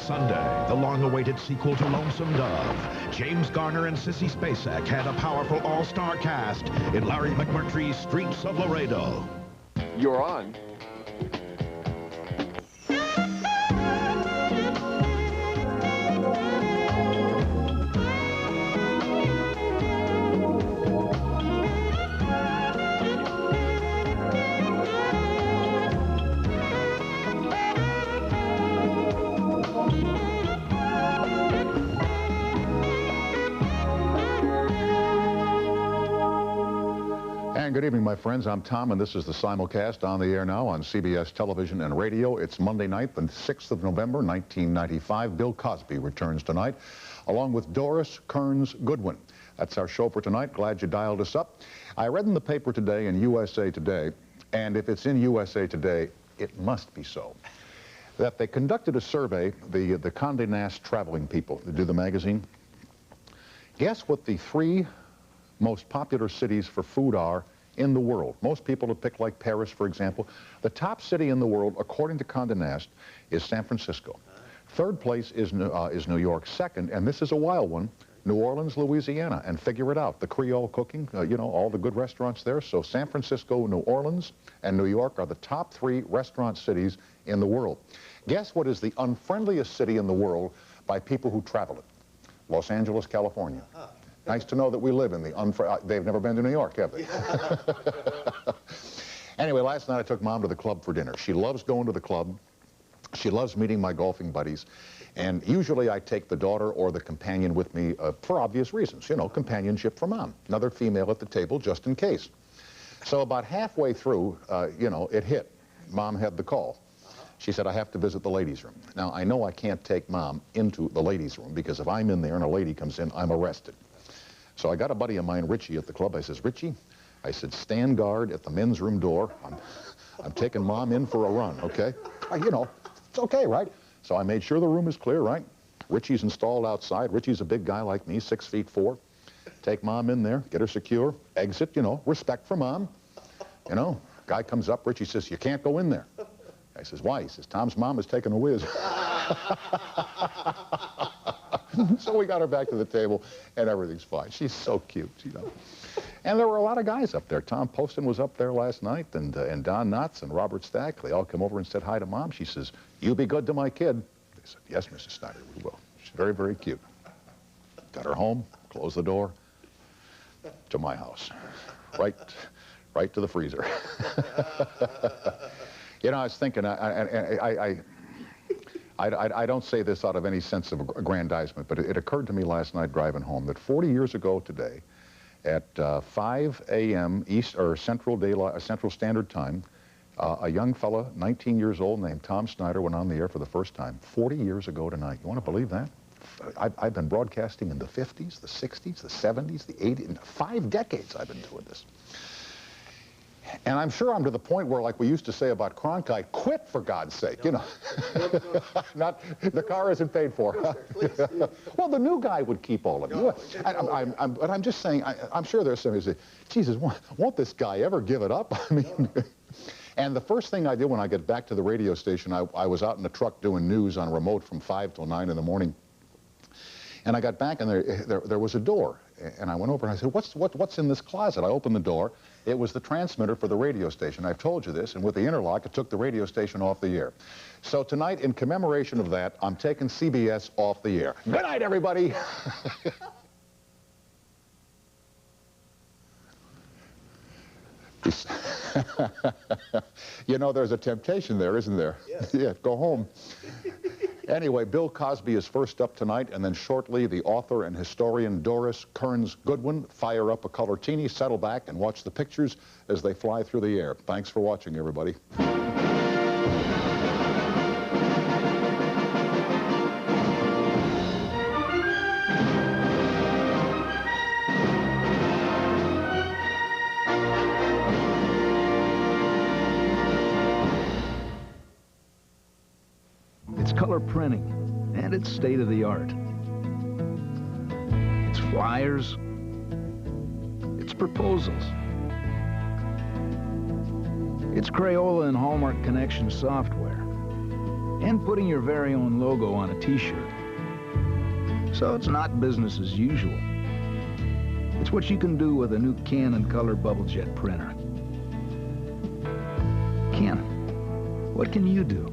Sunday, the long-awaited sequel to Lonesome Dove. James Garner and Sissy Spacek had a powerful all-star cast in Larry McMurtry's Streets of Laredo. You're on. Good evening, my friends. I'm Tom, and this is the simulcast on the air now on CBS television and radio. It's Monday night, the 6th of November, 1995. Bill Cosby returns tonight, along with Doris Kearns Goodwin. That's our show for tonight. Glad you dialed us up. I read in the paper today in USA Today, and if it's in USA Today, it must be so, that they conducted a survey, the Condé Nast traveling people that do the magazine. Guess what the 3 most popular cities for food are in the world? Most people have picked, like Paris, for example. The top city in the world, according to Condé Nast, is San Francisco. Third place is New York. Second, and this is a wild one, New Orleans, Louisiana. And figure it out, the Creole cooking, you know, all the good restaurants there. So San Francisco, New Orleans, and New York are the top 3 restaurant cities in the world. Guess what is the unfriendliest city in the world by people who travel it? Los Angeles, California. Nice to know that we live in the they've never been to New York, have they? Anyway, last night I took Mom to the club for dinner. She loves going to the club. She loves meeting my golfing buddies. And usually I take the daughter or the companion with me for obvious reasons. You know, companionship for Mom. Another female at the table just in case. So about halfway through, you know, it hit. Mom had the call. She said, I have to visit the ladies' room. Now, I know I can't take Mom into the ladies' room because if I'm in there and a lady comes in, I'm arrested. So I got a buddy of mine, Richie, at the club. I says, Richie, I said, stand guard at the men's room door. I'm taking Mom in for a run, okay? You know, it's okay, right? So I made sure the room is clear, right? Richie's installed outside. Richie's a big guy like me, 6'4". Take Mom in there, get her secure, exit, you know, respect for Mom. You know, guy comes up, Richie says, you can't go in there. I says, why? He says, Tom's mom is taking a whiz. So we got her back to the table, and everything's fine. She's so cute, you know. And there were a lot of guys up there. Tom Poston was up there last night, and Don Knotts and Robert Stack. They all come over and said hi to Mom. She says, you be good to my kid. They said, yes, Mrs. Snyder, we will. She's very, very cute. Got her home, closed the door, to my house. Right to the freezer. You know, I was thinking, I don't say this out of any sense of aggrandizement, but it occurred to me last night driving home that 40 years ago today, at 5 a.m. Central Standard Time, a young fella, 19 years old, named Tom Snyder, went on the air for the first time. 40 years ago tonight. You want to believe that? I've been broadcasting in the 50s, the 60s, the 70s, the 80s. In 5 decades I've been doing this. And I'm sure I'm to the point where, like we used to say about Cronkite, quit for God's sake, you know. Not, the car isn't paid for. Well, the new guy would keep all of you. But I'm just saying, I'm sure there's somebody who say, Jesus, won't this guy ever give it up? I mean, and the first thing I did when I get back to the radio station, I was out in the truck doing news on remote from 5 till 9 in the morning. And I got back, and there was a door. And I went over, and I said, what's in this closet? I opened the door. It was the transmitter for the radio station. I've told you this, and with the interlock, it took the radio station off the air. So tonight, in commemoration of that, I'm taking CBS off the air. Good night, everybody. You know, there's a temptation there, isn't there? Yes. Yeah, go home. Anyway, Bill Cosby is first up tonight, and then shortly the author and historian Doris Kearns Goodwin. Fire up a colortini, settle back, and watch the pictures as they fly through the air. Thanks for watching, everybody. Color printing, and it's state-of-the-art. It's flyers, it's proposals, it's Crayola and Hallmark Connection software, and putting your very own logo on a t-shirt. So it's not business as usual. It's what you can do with a new Canon color bubble jet printer. Canon, what can you do?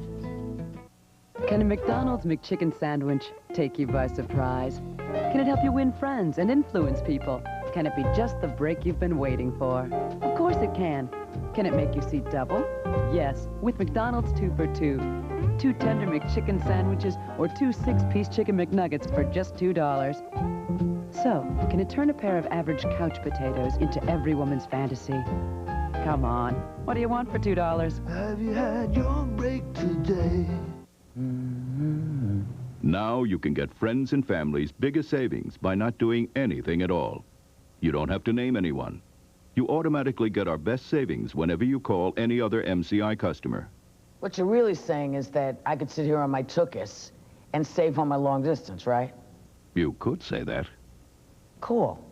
Can a McDonald's McChicken sandwich take you by surprise? Can it help you win friends and influence people? Can it be just the break you've been waiting for? Of course it can. Can it make you see double? Yes, with McDonald's 2 for $2. 2 tender McChicken sandwiches or 2 6-piece chicken McNuggets for just $2. So, can it turn a pair of average couch potatoes into every woman's fantasy? Come on, what do you want for $2? Have you had your break today? Now you can get friends and family's biggest savings by not doing anything at all. You don't have to name anyone. You automatically get our best savings whenever you call any other MCI customer. What you're really saying is that I could sit here on my Tookus and save on my long distance, right? You could say that. Cool.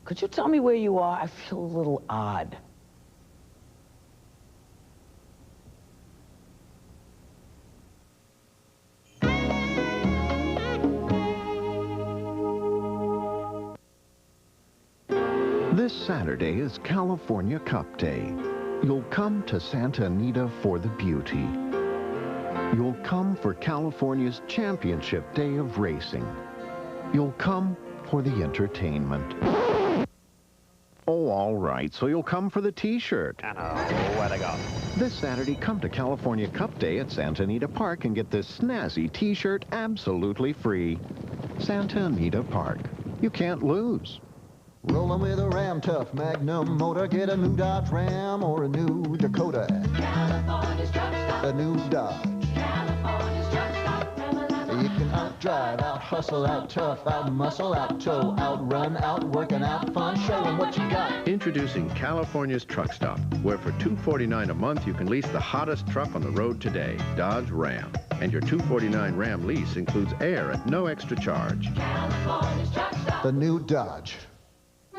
Could you tell me where you are? I feel a little odd. This Saturday is California Cup Day. You'll come to Santa Anita for the beauty. You'll come for California's championship day of racing. You'll come for the entertainment. Oh, all right, so you'll come for the t-shirt. Where'd I go? This Saturday, come to California Cup Day at Santa Anita Park and get this snazzy t-shirt absolutely free. Santa Anita Park. You can't lose. Rolling with a Ram Tough Magnum motor, get a new Dodge Ram or a new Dakota. California's truck stop. A new Dodge. California's truck stop. You can out-drive, out-hustle, out-tough, out-muscle, out-tow, out-run, out-work, and out-fun. Show them what you got. Introducing California's Truck Stop, where for $249 a month you can lease the hottest truck on the road today, Dodge Ram. And your $249 Ram lease includes air at no extra charge. California's truck stop. The new Dodge.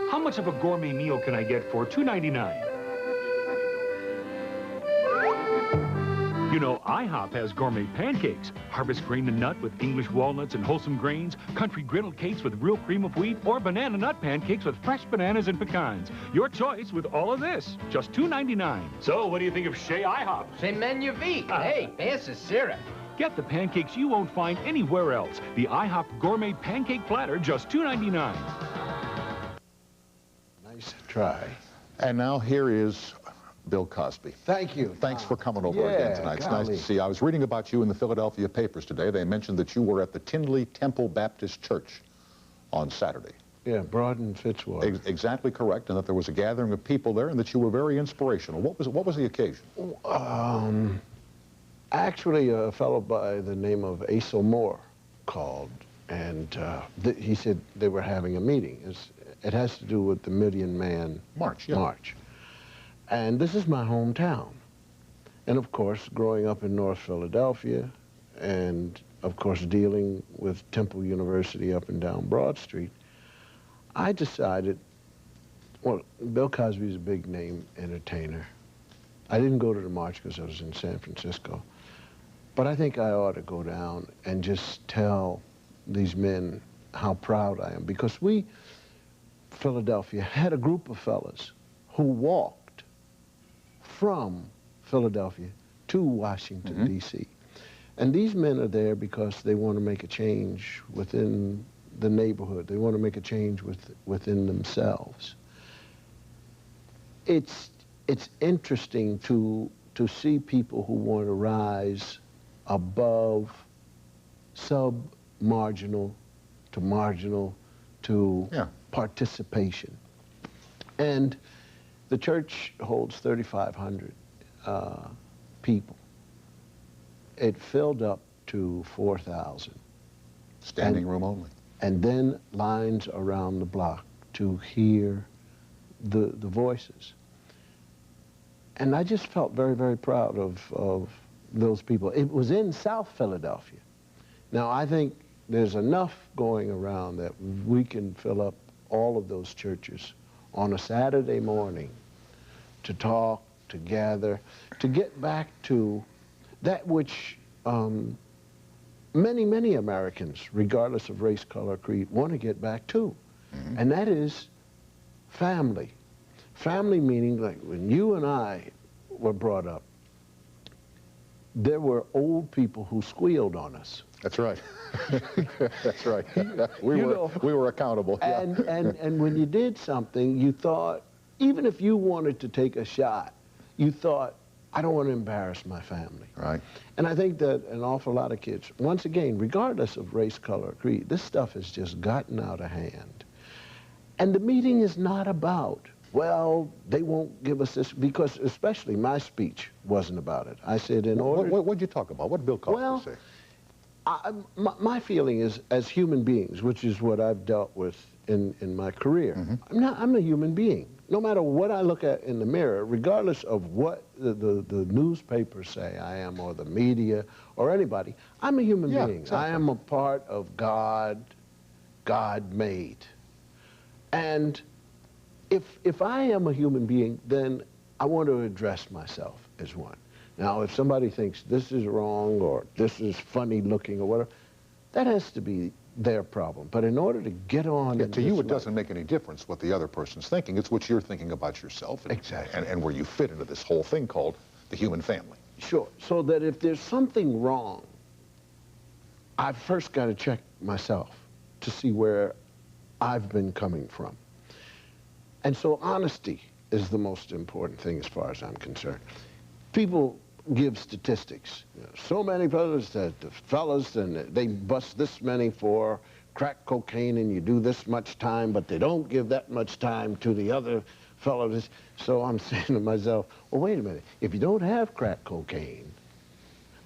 How much of a gourmet meal can I get for $2.99? You know, IHOP has gourmet pancakes, harvest grain and nut with English walnuts and wholesome grains, country griddle cakes with real cream of wheat, or banana nut pancakes with fresh bananas and pecans. Your choice with all of this, just $2.99. So, what do you think of Chez IHOP? C'est magnifique. Hey, this is syrup. Get the pancakes you won't find anywhere else. The IHOP Gourmet Pancake Platter, just $2.99. Nice try. And now here is Bill Cosby. Thank you. Thanks for coming over again tonight. It's nice to see you. I was reading about you in the Philadelphia papers today. They mentioned that you were at the Tinley Temple Baptist Church on Saturday. Yeah, Broad and Fitzwater. Exactly correct, and that there was a gathering of people there and that you were very inspirational. What was the occasion? Actually, a fellow by the name of Asa Moore called, and he said they were having a meeting. It has to do with the Million Man March. Yeah. March. And this is my hometown. And of course, growing up in North Philadelphia, and of course dealing with Temple University up and down Broad Street, I decided, well, Bill Cosby's a big name entertainer. I didn't go to the march because I was in San Francisco. But I think I ought to go down and just tell these men how proud I am. Because we, Philadelphia, had a group of fellas who walked from Philadelphia to Washington, D.C. And these men are there because they want to make a change within the neighborhood. They want to make a change within themselves. It's interesting to see people who want to rise above sub-marginal to participation. And the church holds 3,500 people. It filled up to 4,000. Standing room only. And then lines around the block to hear the voices. And I just felt very, very proud of those people. It was in South Philadelphia. Now, I think there's enough going around that we can fill up all of those churches on a Saturday morning to talk, to gather, to get back to that which many Americans, regardless of race, color, creed, want to get back to. And that is family. Family meaning, like when you and I were brought up, there were old people who squealed on us. That's right. That's right. We were accountable. And when you did something, you thought, even if you wanted to take a shot, you thought, I don't want to embarrass my family. Right. And I think that an awful lot of kids, once again, regardless of race, color, creed, this stuff has just gotten out of hand. And the meeting is not about, well, they won't give us this, because especially my speech wasn't about it. I said in order... What did you talk about? What did Bill Cosby say? My feeling is, as human beings, which is what I've dealt with in my career, I'm a human being. No matter what I look at in the mirror, regardless of what the newspapers say I am, or the media, or anybody, I'm a human being. Exactly. I am a part of God made. And if I am a human being, then I want to address myself as one. Now, if somebody thinks this is wrong, or this is funny looking, or whatever, that has to be their problem. But in order to get on... Yeah, to you, it doesn't make any difference what the other person's thinking. It's what you're thinking about yourself. Exactly. And where you fit into this whole thing called the human family. Sure. So that if there's something wrong, I've first got to check myself to see where I've been coming from. And so honesty is the most important thing as far as I'm concerned. People give statistics. You know, so many fellas, and they bust this many for crack cocaine, and you do this much time, but they don't give that much time to the other fellows. So I'm saying to myself, well, wait a minute. If you don't have crack cocaine,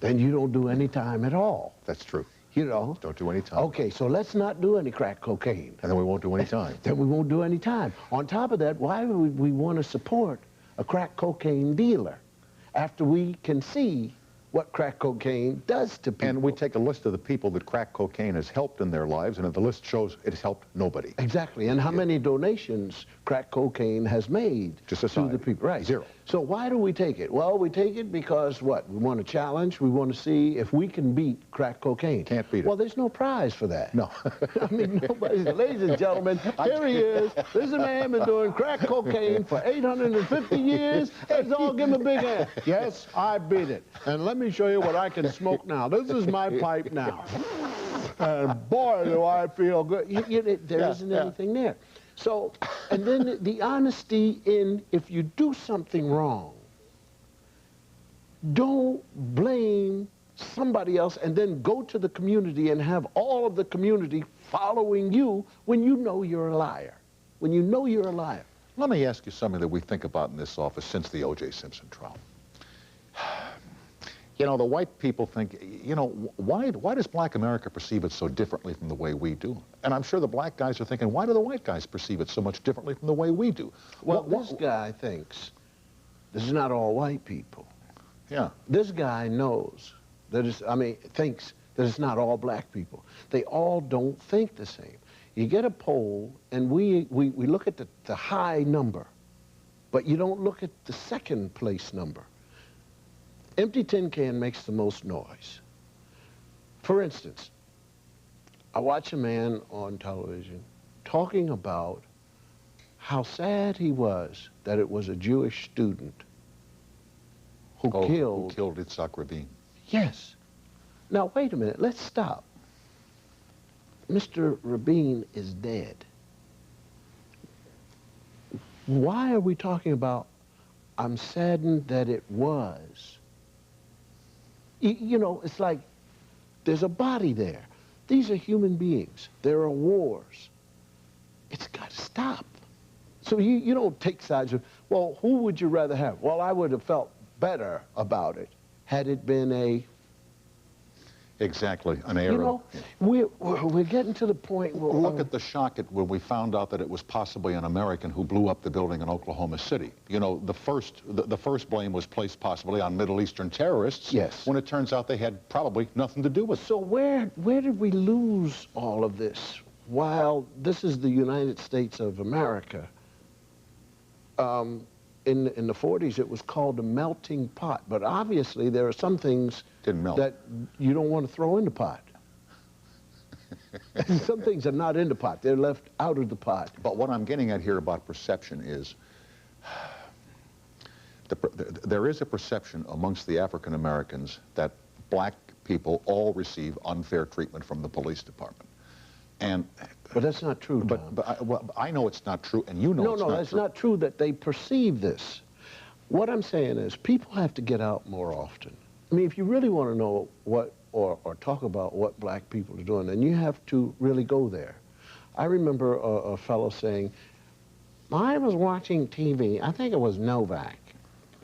then you don't do any time at all. That's true. You know? Don't do any time. Okay, so let's not do any crack cocaine. And then we won't do any time. Then we won't do any time. On top of that, why would we want to support a crack cocaine dealer after we can see what crack cocaine does to people? And we take a list of the people that crack cocaine has helped in their lives, and the list shows it has helped nobody. Exactly. And how many donations crack cocaine has made to society? To the people? Right. Zero. So why do we take it? Well, we take it because what? We want to challenge. We want to see if we can beat crack cocaine. Can't beat it. Well, there's no prize for that. No. I mean, nobody. Ladies and gentlemen, here he is. This is a man been doing crack cocaine for 850 years. Let's all give him a big hand. Yes, I beat it. And let me show you what I can smoke now. This is my pipe now. And boy, do I feel good. There isn't anything there. So, and then the honesty in, if you do something wrong, don't blame somebody else and then go to the community and have all of the community following you when you know you're a liar. When you know you're a liar. Let me ask you something that we think about in this office since the O.J. Simpson trial. You know, the white people think, you know, why does black America perceive it so differently from the way we do? And I'm sure the black guys are thinking, why do the white guys perceive it so much differently from the way we do? Well, this guy thinks this is not all white people. Yeah. This guy knows that thinks that it's not all black people. They all don't think the same. You get a poll, and we look at the high number, but you don't look at the second place number. Empty tin can makes the most noise. For instance, I watch a man on television talking about how sad he was that it was a Jewish student who killed Yitzhak Rabin. Yes. Now, wait a minute. Let's stop. Mr. Rabin is dead. Why are we talking about, I'm saddened that it was? You know, it's like there's a body there. These are human beings. There are wars. It's got to stop. So you don't take sides of, well, who would you rather have? Well, I would have felt better about it had it been a... Exactly, an arrow. You know, we're getting to the point where... Look at the shock when we found out that it was possibly an American who blew up the building in Oklahoma City. You know, the first blame was placed possibly on Middle Eastern terrorists. Yes. When it turns out they had probably nothing to do with it. So where did we lose all of this? While this is the United States of America, in the 40s, it was called the melting pot. But obviously, there are some things that you don't want to throw in the pot. Some things are not in the pot. They're left out of the pot. But what I'm getting at here about perception is there is a perception amongst the African Americans that black people all receive unfair treatment from the police department. But that's not true, Tom. But I know it's not true, and you know it's not true. No, that's not true that they perceive this. What I'm saying is people have to get out more often. I mean, if you really want to know what, or talk about what black people are doing, then you have to really go there. I remember a fellow saying, I was watching TV, I think it was Novak.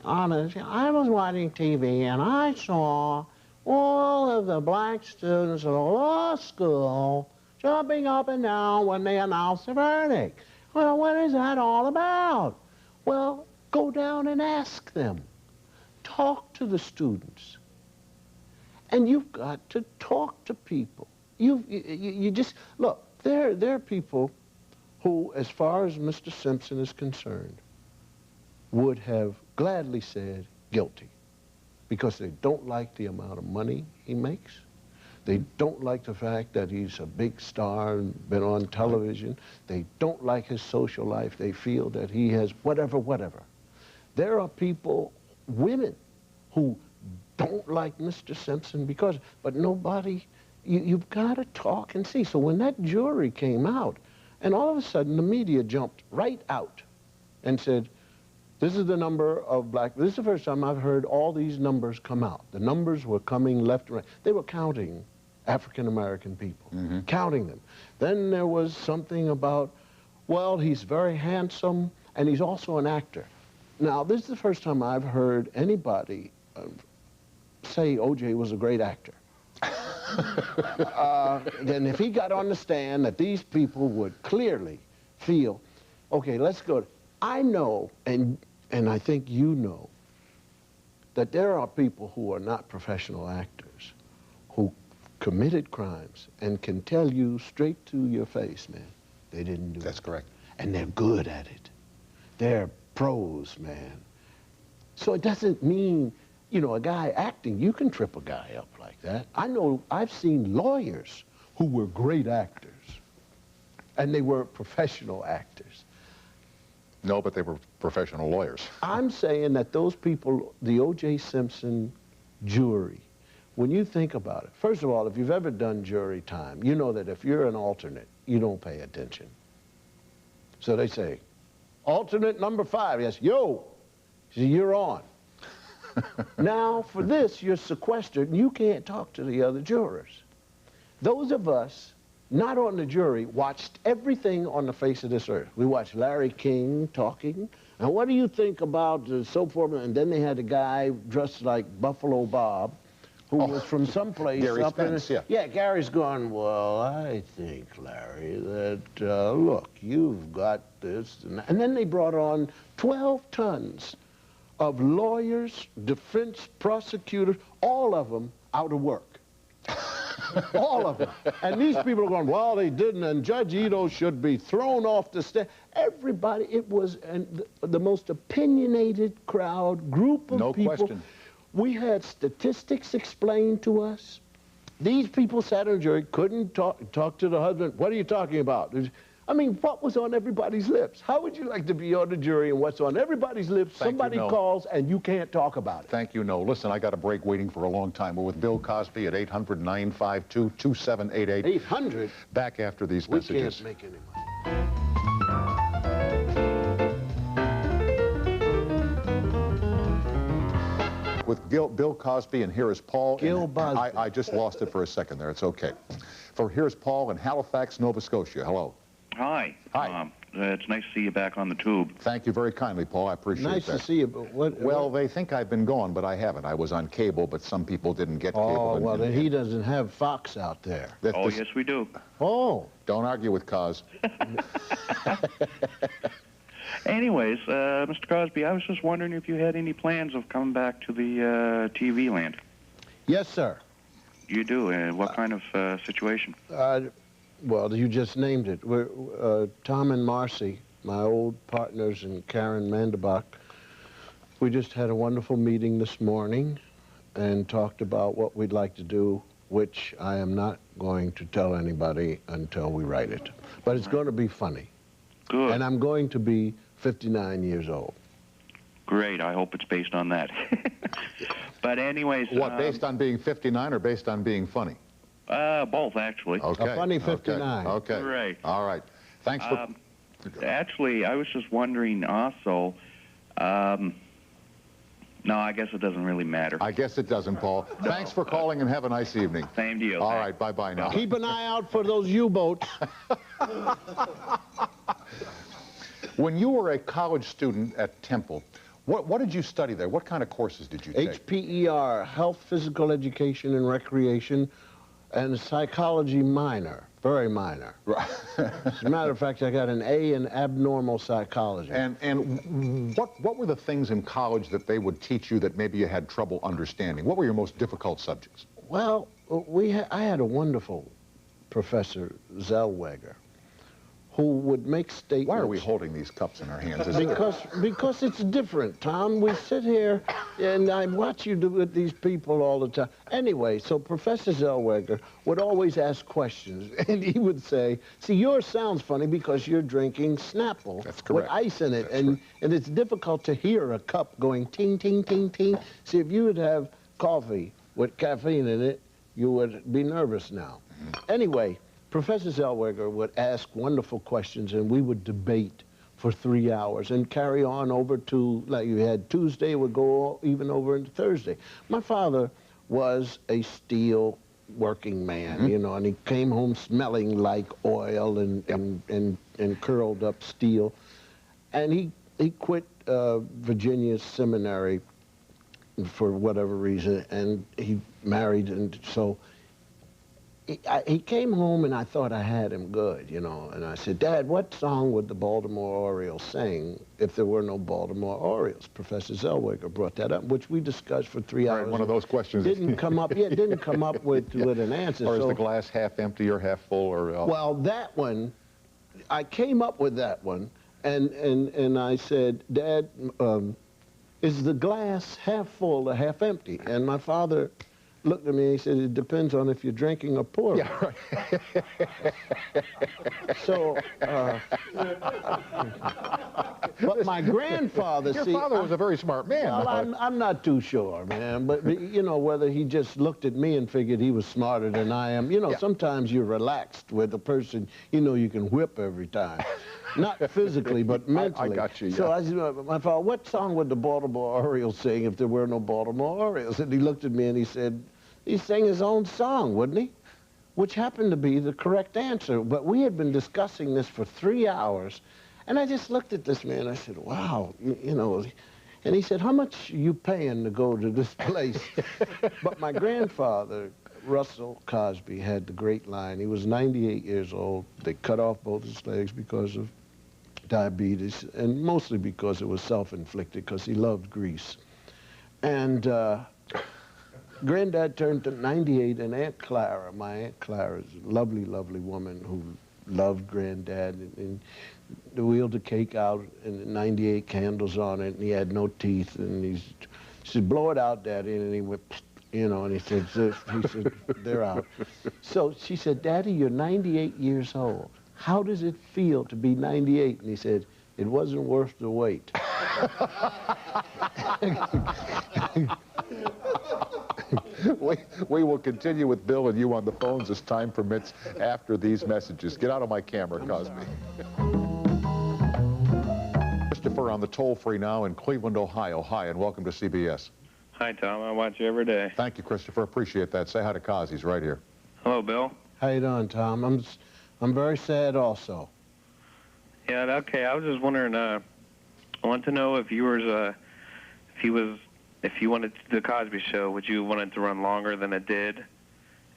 Honest, I was watching TV and I saw all of the black students of the law school jumping up and down when they announced the verdict. Well, what is that all about? Well, go down and ask them. Talk to the students. And you've got to talk to people. You just, look, there are people who, as far as Mr. Simpson is concerned, would have gladly said guilty because they don't like the amount of money he makes. They don't like the fact that he's a big star and been on television. They don't like his social life. They feel that he has whatever. There are people, women, who don't like Mr. Simpson because, but nobody, you've got to talk and see. So when that jury came out, and all of a sudden the media jumped right out and said, this is the number of black, this is the first time I've heard all these numbers come out. The numbers were coming left and right. They were counting African-American people, counting them. Then there was something about, well, he's very handsome, and he's also an actor. Now, this is the first time I've heard anybody say O.J. was a great actor. Then if he got on the stand, that these people would clearly feel, okay, let's go. I know, and I think you know, that there are people who are not professional actors who committed crimes and can tell you straight to your face, man, they didn't do it. That's correct. And they're good at it. They're pros, man. So it doesn't mean, you know, a guy acting, you can trip a guy up like that. I know, I've seen lawyers who were great actors, and they were professional actors. No, but they were professional lawyers. I'm saying that those people, the O.J. Simpson jury, when you think about it, first of all, if you've ever done jury time, you know that if you're an alternate, you don't pay attention. So they say, alternate number 5, yes, yo, so you're on. Now, for this, you're sequestered, and you can't talk to the other jurors. Those of us not on the jury watched everything on the face of this earth. We watched Larry King talking, and what do you think about so forth? And then they had a guy dressed like Buffalo Bob, who was from someplace Gary up Spence, in... Yeah, Gary's going, well, I think, Larry, that, look, you've got this. And then they brought on 12 tons of lawyers, defense prosecutors, all of them out of work. All of them. And these people are going, well, they didn't, and Judge Ito should be thrown off the stand. Everybody, it was the most opinionated crowd, group of people. No question. We had statistics explained to us. These people sat on the jury, couldn't talk to the husband. What are you talking about? I mean, what was on everybody's lips? How would you like to be on the jury and what's on everybody's lips? Somebody calls and you can't talk about it. Thank you, No. Listen, I got a break waiting for a long time. We're with Bill Cosby at 800-952-2788. 800? Back after these messages. We can't make any money. With Bill Cosby, and here is Paul. Bill Cosby. I just lost it for a second there. It's okay. Here's Paul in Halifax, Nova Scotia. Hello. Hi. Hi. It's nice to see you back on the tube. Thank you very kindly, Paul. I appreciate that. Nice to see you, but what... Well, they think I've been gone, but I haven't. I was on cable, but some people didn't get cable. Oh, well, then he doesn't have Fox out there. Yes, we do. Oh. Don't argue with Cos. Anyways, Mr. Cosby, I was just wondering if you had any plans of coming back to the TV land. Yes, sir. You do? What kind of situation? Well, you just named it. Tom and Marcy, my old partners, and Karen Mandebach, We just had a wonderful meeting this morning and talked about what we'd like to do, which I am not going to tell anybody until we write it. But it's going to be funny. Good. And I'm going to be 59 years old. Great. I hope it's based on that. But anyways... What, based on being 59 or based on being funny? Both, actually. Okay. A funny 59. Okay. Great. All right. Thanks for... Actually, I was just wondering also... no, I guess it doesn't really matter. I guess it doesn't, Paul. No. Thanks for calling and have a nice evening. Same to you. All right, bye-bye now. Keep an eye out for those U-boats. When you were a college student at Temple, what did you study there? What kind of courses did you take? HPER, Health, Physical Education, and Recreation, and a psychology minor, very minor. Right. As a matter of fact, I got an A in abnormal psychology. And what were the things in college that they would teach you that maybe you had trouble understanding? What were your most difficult subjects? Well, I had a wonderful professor, Zellweger, who would make statements. Why are we holding these cups in our hands? Because it's different, Tom. We sit here and I watch you do with these people all the time. Anyway, so Professor Zellweger would always ask questions, and he would say, see, yours sounds funny because you're drinking Snapple with ice in it, and it's difficult to hear a cup going ting, ting, ting, ting. See, if you would have coffee with caffeine in it, you would be nervous now. Anyway, Professor Zellweger would ask wonderful questions, and we would debate for 3 hours and carry on over to, like you had Tuesday, would go even over into Thursday. My father was a steel working man, you know, and he came home smelling like oil and curled up steel. And he quit Virginia Seminary for whatever reason, and he married, and so he came home, and I thought I had him good, you know, and I said, Dad, what song would the Baltimore Orioles sing if there were no Baltimore Orioles? Professor Zellweger brought that up, which we discussed for 3 hours. Right, one of those questions. Didn't come up, yeah, didn't come up with an answer. Or is the glass half empty or half full? Or Well, that one, I came up with that one, and I said, Dad, is the glass half full or half empty? And my father looked at me and he said, it depends on if you're drinking or pouring. Yeah, right. So, but my grandfather, Your father was a very smart man. Well, I'm not too sure, man, but you know, whether he just looked at me and figured he was smarter than I am. You know, sometimes you're relaxed with a person, you know, you can whip every time. Not physically, but mentally. I got you, yeah. So I said, my father, what song would the Baltimore Orioles sing if there were no Baltimore Orioles? And he looked at me and he said, he sang his own song, wouldn't he? Which happened to be the correct answer. But we had been discussing this for 3 hours, and I just looked at this man. I said, wow, you know. And he said, how much are you paying to go to this place? But my grandfather, Russell Cosby, had the great line. He was 98 years old. They cut off both his legs because of diabetes, and mostly because it was self-inflicted, because he loved grease. And Granddad turned to 98, and Aunt Clara, my Aunt Clara, is a lovely, lovely woman who loved Granddad, and wheeled the cake out, and 98 candles on it, and he had no teeth, and she said, blow it out, Daddy, and he went, you know, and he said, they're out. So she said, Daddy, you're 98 years old. How does it feel to be 98? And he said, it wasn't worth the wait. We will continue with Bill and you on the phones as time permits after these messages. Get out of my camera, Cosby. Christopher on the toll-free now in Cleveland, Ohio. Hi, and welcome to CBS. Hi, Tom. I watch you every day. Thank you, Christopher. Appreciate that. Say hi to Cos. He's right here. Hello, Bill. How you doing, Tom? I'm very sad also. Yeah, okay. I was just wondering, I want to know if you wanted the Cosby Show, would you want it to run longer than it did?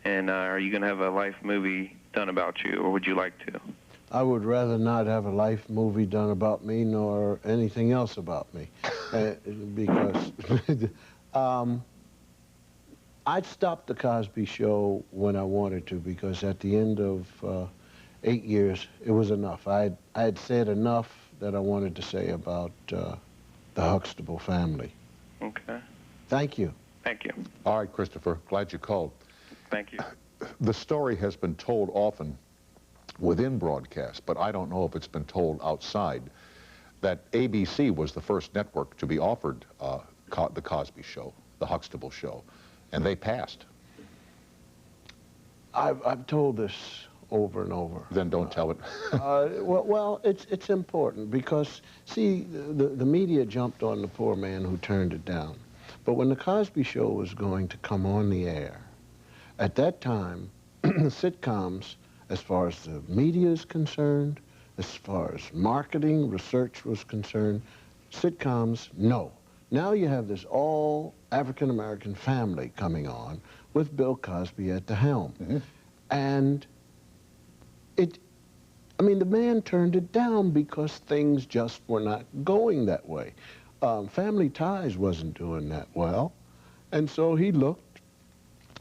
And are you going to have a life movie done about you, or would you like to? I would rather not have a life movie done about me nor anything else about me. Because I'd stop the Cosby Show when I wanted to, because at the end of 8 years, it was enough. I had said enough that I wanted to say about the Huxtable family. Okay. Thank you. Thank you. All right, Christopher, glad you called. Thank you. The story has been told often within broadcast, but I don't know if it's been told outside, that ABC was the first network to be offered the Cosby Show, the Huxtable Show, and they passed. I've told this over and over. Then don't tell it. Well, it's important because, see, the media jumped on the poor man who turned it down. But when the Cosby Show was going to come on the air, at that time, sitcoms, as far as the media is concerned, as far as marketing, research was concerned, sitcoms, no. Now you have this all African-American family coming on with Bill Cosby at the helm. Mm-hmm. And I mean, the man turned it down because things just were not going that way. Family Ties wasn't doing that well. And so he looked.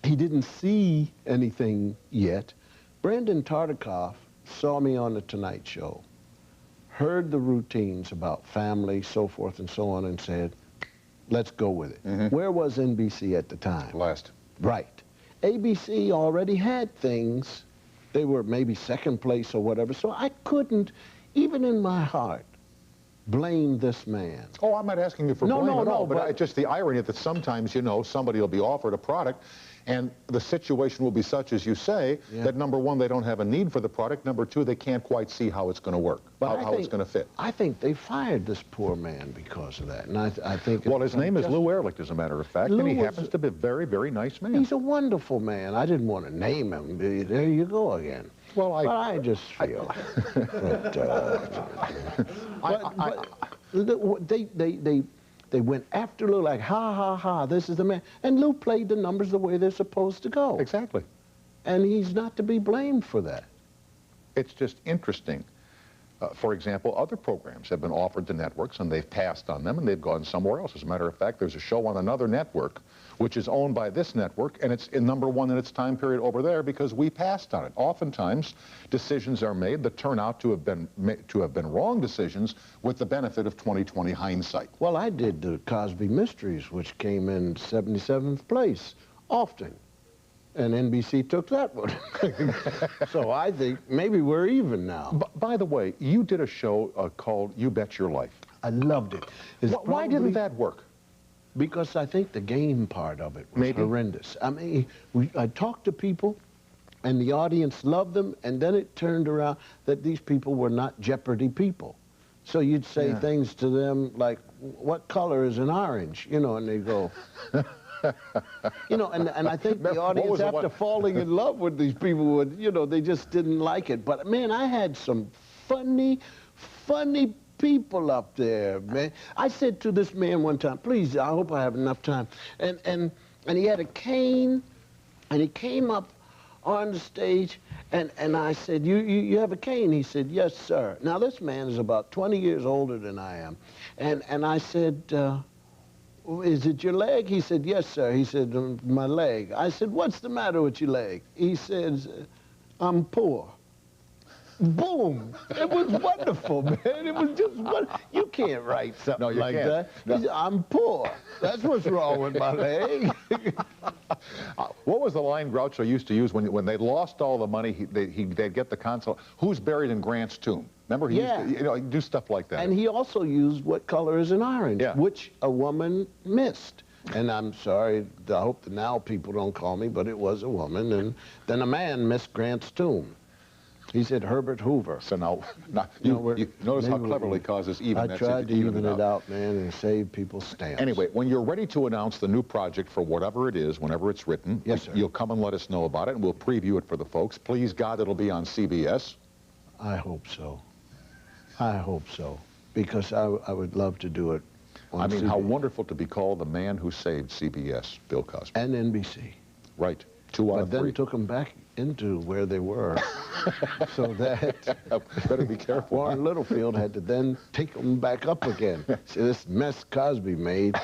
He didn't see anything yet. Brandon Tartikoff saw me on The Tonight Show, heard the routines about family, so forth and so on, and said, let's go with it. Mm-hmm. Where was NBC at the time? Last. Right. ABC already had things. They were maybe second place or whatever. So I couldn't, even in my heart, blame this man. Oh, I'm not asking you for blame at all, but it's just the irony that sometimes, you know, somebody will be offered a product and the situation will be such as you say, that number one, they don't have a need for the product. Number two, they can't quite see how it's going to work, how it's going to fit. I think they fired this poor man because of that. And I think... Well, his name is Lou Ehrlich, as a matter of fact, and he happens to be a very, very nice man. He's a wonderful man. I didn't want to name him. There you go again. Well, I just feel that... They went after Lou like, ha, ha, ha, this is the man. And Lou played the numbers the way they're supposed to go. Exactly. And he's not to be blamed for that. It's just interesting. For example, other programs have been offered to networks and they've passed on them and they've gone somewhere else. As a matter of fact, there's a show on another network which is owned by this network and it's in number one in its time period over there because we passed on it. Oftentimes, decisions are made that turn out to have been wrong decisions with the benefit of 20/20 hindsight. Well, I did the Cosby Mysteries, which came in 77th place, often. And NBC took that one. So I think maybe we're even now. By the way, you did a show called You Bet Your Life. I loved it. Why didn't that work? Because I think the game part of it was horrendous. I mean, I talked to people, and the audience loved them, and then it turned around that these people were not Jeopardy people. So you'd say things to them like, what color is an orange? You know, and they'd go... You know, and I think the audience, after falling in love with these people, would, you know, they just didn't like it. But, man, I had some funny people up there, man. I said to this man one time, please, I hope I have enough time. And he had a cane, and he came up on the stage, and I said, you have a cane? He said, yes, sir. Now, this man is about 20 years older than I am. And I said, is it your leg? He said, yes, sir. He said, my leg. I said, what's the matter with your leg? He says, I'm poor. Boom! It was wonderful, man. It was just wonderful. You can't write something like that. No. He said, I'm poor. That's what's wrong with my leg. What was the line Groucho used to use when they lost all the money, they'd get the console? Who's buried in Grant's tomb? Remember, he used to, do stuff like that. And he also used what color is an orange, which a woman missed. And I'm sorry, I hope the now people don't call me, but it was a woman. And then a man missed Grant's tomb. He said Herbert Hoover. So now you notice how cleverly causes even. I tried to even it out, man, and save people's stamps. Anyway, when you're ready to announce the new project for whatever it is, whenever it's written, you'll come and let us know about it, and we'll preview it for the folks. Please, God, it'll be on CBS. I hope so. I hope so, because I would love to do it on CBS. How wonderful to be called the man who saved CBS, Bill Cosby. And NBC. Right. 2 out of 3. But then took them back into where they were. So that... Better be careful. Warren Littlefield had to then take them back up again. See, this mess Cosby made,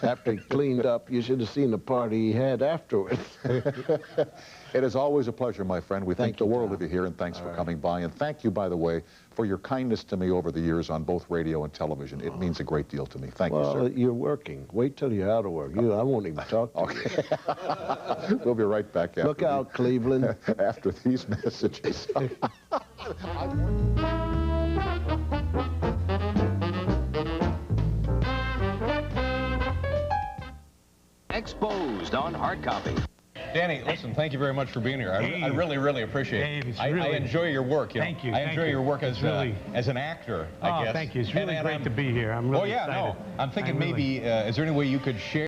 after he cleaned up. You should have seen the party he had afterwards. It is always a pleasure, my friend. We think the world of you here, and thanks for coming by. And thank you, by the way, for your kindness to me over the years on both radio and television. It means a great deal to me. Thank you, sir. Well, you're working. Wait till you're out of work. I won't even talk to you. We'll be right back after Look out, Cleveland. after these messages. Exposed on hard copy. Danny, listen, thank you very much for being here. I really, really appreciate it. I enjoy your work. Thank you. I enjoy your work as an actor, I guess. Thank you. It's really great to be here. I'm really excited. I'm thinking maybe, is there any way you could share